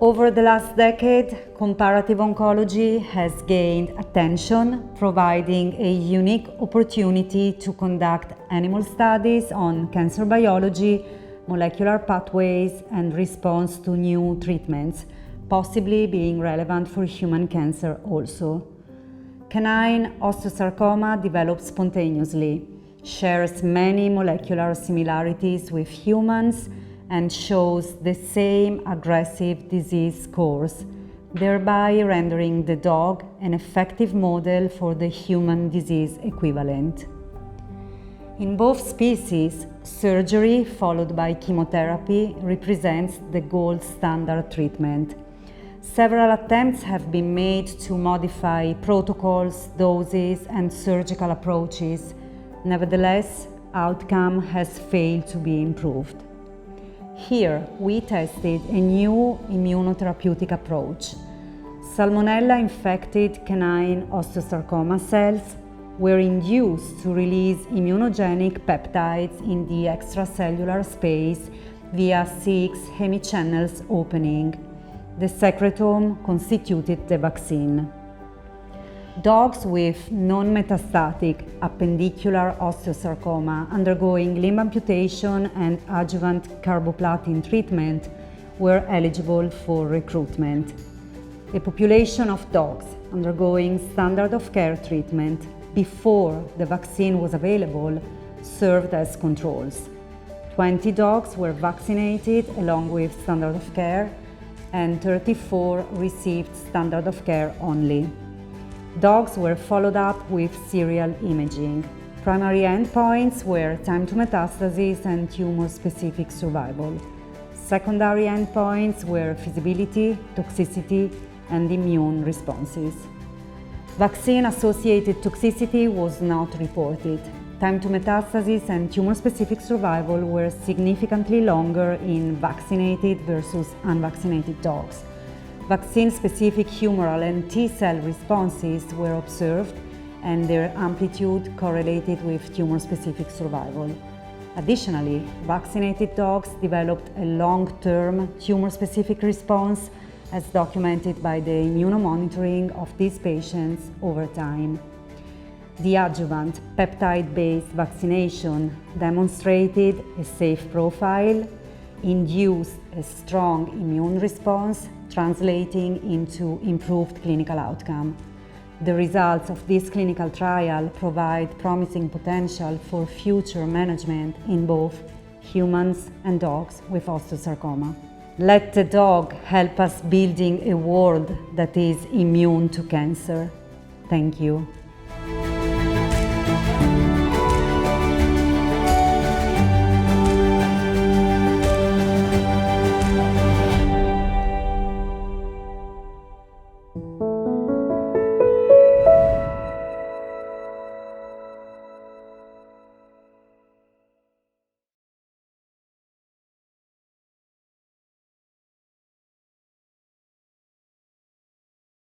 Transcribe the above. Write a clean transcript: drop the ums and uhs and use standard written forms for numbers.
Over the last decade, comparative oncology has gained attention, providing a unique opportunity to conduct animal studies on cancer biology, molecular pathways, and response to new treatments, possibly being relevant for human cancer also. Canine osteosarcoma develops spontaneously, shares many molecular similarities with humans, and shows the same aggressive disease course, thereby rendering the dog an effective model for the human disease equivalent. In both species, surgery followed by chemotherapy represents the gold standard treatment. Several attempts have been made to modify protocols, doses, and surgical approaches. Nevertheless, outcome has failed to be improved. Here, we tested a new immunotherapeutic approach. Salmonella-infected canine osteosarcoma cells were induced to release immunogenic peptides in the extracellular space via 6 hemichannels opening. The secretome constituted the vaccine. Dogs with non-metastatic appendicular osteosarcoma undergoing limb amputation and adjuvant carboplatin treatment were eligible for recruitment. A population of dogs undergoing standard of care treatment before the vaccine was available served as controls. 20 dogs were vaccinated along with standard of care, and 34 received standard of care only. Dogs were followed up with serial imaging. Primary endpoints were time to metastasis and tumor-specific survival. Secondary endpoints were feasibility, toxicity, and immune responses. Vaccine-associated toxicity was not reported. Time to metastasis and tumor-specific survival were significantly longer in vaccinated versus unvaccinated dogs. Vaccine-specific humoral and T-cell responses were observed, and their amplitude correlated with tumor-specific survival. Additionally, vaccinated dogs developed a long-term tumor-specific response, as documented by the immunomonitoring of these patients over time. The Adjuvant Peptide-Based Vaccination demonstrated a safe profile, induced a strong immune response, translating into improved clinical outcome. The results of this clinical trial provide promising potential for future management in both humans and dogs with osteosarcoma. Let the dog help us building a world that is immune to cancer. Thank you.